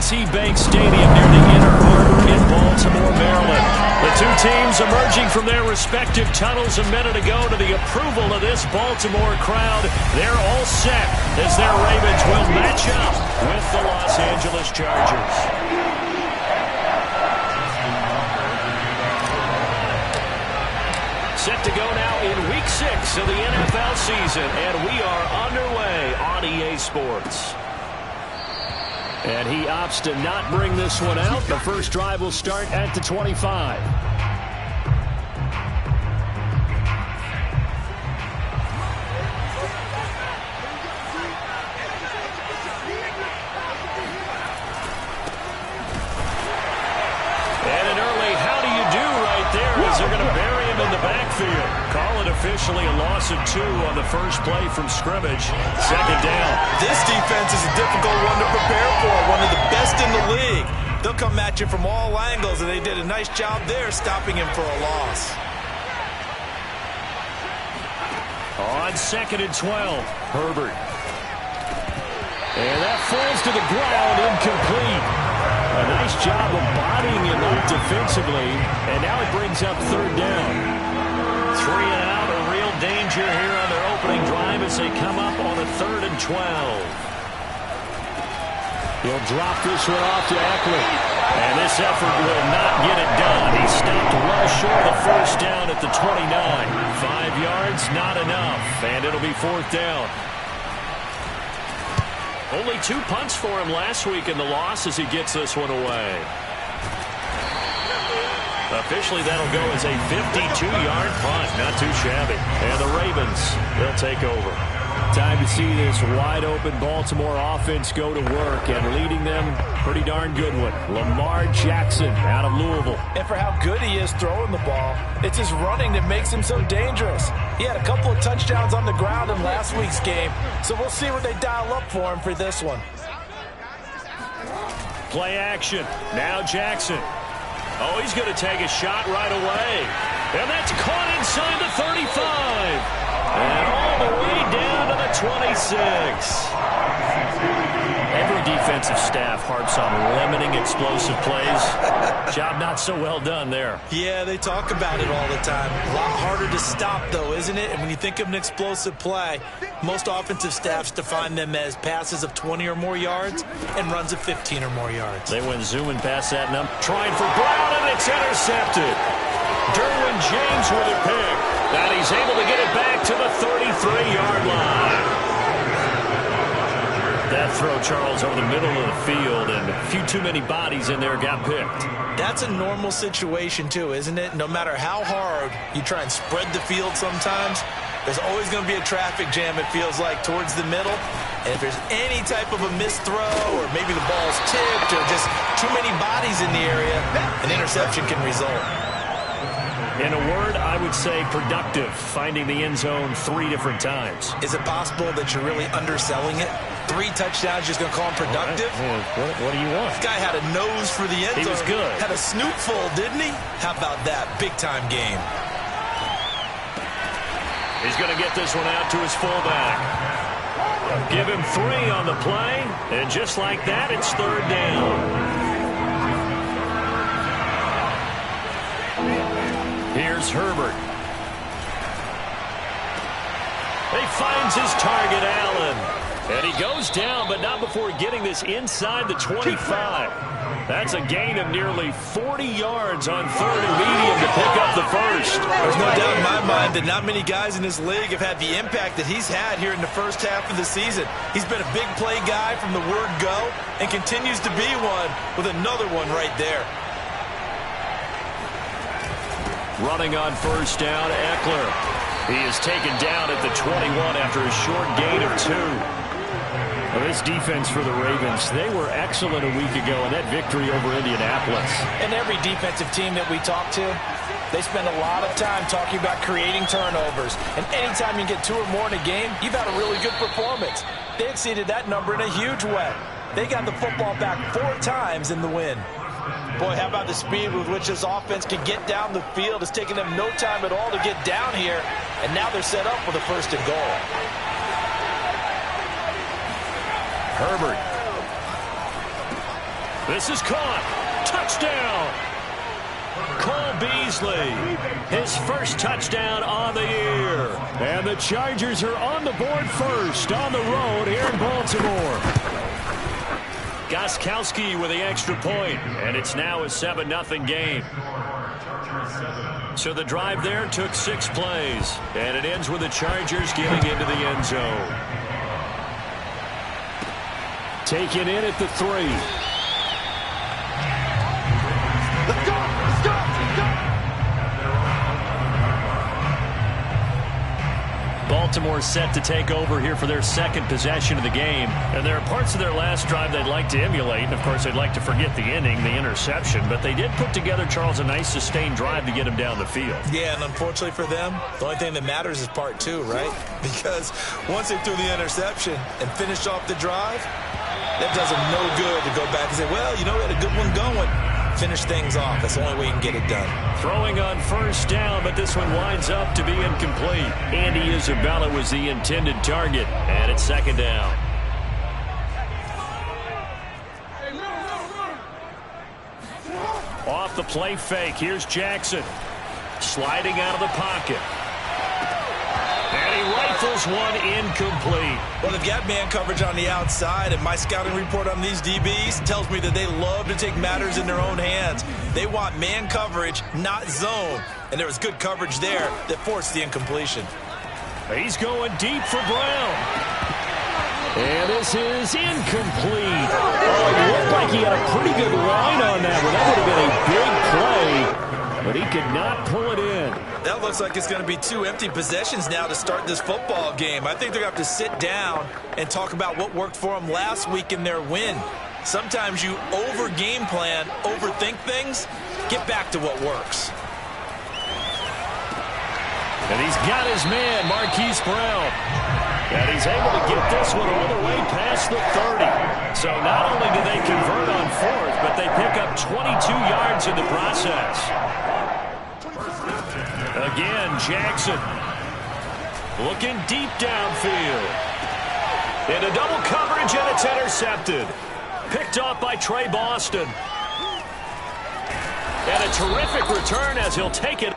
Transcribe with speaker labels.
Speaker 1: M&T Bank Stadium near the Inner Harbor in Baltimore, Maryland. The two teams emerging from their respective tunnels a minute ago to the approval of this Baltimore crowd. They're all set as their Ravens will match up with the Los Angeles Chargers. Set to go now in Week 6 of the NFL season, and we are underway on EA Sports. And he opts to not bring this one out. The first drive will start at the 25. And an early how do you do right there as they're going to bury him in the backfield. Call it officially a loss of 2 on the first play from scrimmage. Second down.
Speaker 2: This defense is a difficult one to prepare for, one of the best in the league. They'll come at you from all angles, and they did a nice job there stopping him for a loss.
Speaker 1: On 2nd and 12, Herbert. And that falls to the ground, incomplete. A nice job of bodying him up defensively, and now it brings up 3rd down. 3 and out, a real danger here on their opening drive as they come up on a 3rd and 12. He'll drop this one off to Eckler. And this effort will not get it done. He stopped well short of 1st down at the 29. 5 yards, not enough. And it'll be 4th down. Only 2 punts for him last week in the loss as he gets this one away. Officially, that'll go as a 52-yard punt. Not too shabby. And the Ravens, they'll take over. Time to see this wide-open Baltimore offense go to work, and leading them, pretty darn good one. Lamar Jackson out of Louisville.
Speaker 2: And for how good he is throwing the ball, it's his running that makes him so dangerous. He had a couple of touchdowns on the ground in last week's game, so we'll see what they dial up for him for this one.
Speaker 1: Play action. Now Jackson. Oh, he's going to take a shot right away. And that's caught inside the 35. And all the way down to the 26. Every defensive staff harps on limiting explosive plays. Job not so well done there.
Speaker 2: Yeah, they talk about it all the time. A lot harder to stop, though, isn't it? And when you think of an explosive play, most offensive staffs define them as passes of 20 or more yards and runs of 15 or more yards.
Speaker 1: They went zooming past that number. Trying for Brown, and it's intercepted. Derwin James with a pick. And he's able to get it back to the 33-yard line. That throw, Charles, over the middle of the field, and a few too many bodies in there got picked.
Speaker 2: That's a normal situation, too, isn't it? No matter how hard you try and spread the field sometimes, there's always going to be a traffic jam, it feels like, towards the middle. And if there's any type of a missed throw, or maybe the ball's tipped, or just too many bodies in the area, an interception can result.
Speaker 1: In a word, I would say productive, finding the end zone 3 different times.
Speaker 2: Is it possible that you're really underselling it? 3 touchdowns, just going to call him productive?
Speaker 1: What do you want?
Speaker 2: This guy had a nose for the end zone.
Speaker 1: He was good.
Speaker 2: Had a snootful, didn't he? How about that? Big-time game.
Speaker 1: He's going to get this one out to his fullback. Give him 3 on the play, and just like that, it's 3rd down. Here's Herbert. He finds his target, Allen. And he goes down, but not before getting this inside the 25. That's a gain of nearly 40 yards on 3rd and medium to pick up the first.
Speaker 2: There's no doubt in my mind that not many guys in this league have had the impact that he's had here in the first half of the season. He's been a big play guy from the word go and continues to be one with another one right there.
Speaker 1: Running on 1st down, Eckler. He is taken down at the 21 after a short gain of 2. Well, this defense for the Ravens, they were excellent a week ago in that victory over Indianapolis.
Speaker 3: And every defensive team that we talk to, they spend a lot of time talking about creating turnovers. And anytime you get 2 or more in a game, you've had a really good performance. They exceeded that number in a huge way. They got the football back 4 times in the win. Boy, how about the speed with which this offense can get down the field? It's taken them no time at all to get down here, and now they're set up with a 1st and goal.
Speaker 1: Herbert. This is caught. Touchdown. Cole Beasley, his first touchdown on the year. And the Chargers are on the board first on the road here in Baltimore. Gostkowski with the extra point, and it's now a 7-0 game. So the drive there took 6 plays, and it ends with the Chargers getting into the end zone. Taken in at the 3. Baltimore set to take over here for their second possession of the game. And there are parts of their last drive they'd like to emulate. And, of course, they'd like to forget the inning, the interception. But they did put together, Charles, a nice sustained drive to get him down the field.
Speaker 2: Yeah, and unfortunately for them, the only thing that matters is part 2, right? Because once they threw the interception and finished off the drive, that does them no good to go back and say, well, you know, we had a good one going. Finish things off. That's the only way you can get it done.
Speaker 1: Throwing on first down, but this one winds up to be incomplete. Andy Isabella was the intended target, and it's second down. Off the play fake, here's Jackson. Sliding out of the pocket. And he rifles one incomplete.
Speaker 2: Well, they've got man coverage on the outside, and my scouting report on these DBs tells me that they love to take matters in their own hands. They want man coverage, not zone. And there was good coverage there that forced the incompletion.
Speaker 1: He's going deep for Brown. And this is incomplete. Oh, it looked like he had a pretty good line on that one. That would have been a big play, but he could not pull it in.
Speaker 2: That looks like it's going to be 2 empty possessions now to start this football game. I think they're going to have to sit down and talk about what worked for them last week in their win. Sometimes you over-game plan, overthink things. Get back to what works.
Speaker 1: And he's got his man, Marquise Brown. And he's able to get this one all the way past the 30. So not only do they convert on 4th, but they pick up 22 yards in the process. Again, Jackson looking deep downfield. Into double coverage, and it's intercepted. Picked off by Trey Boston. And a terrific return as he'll take it.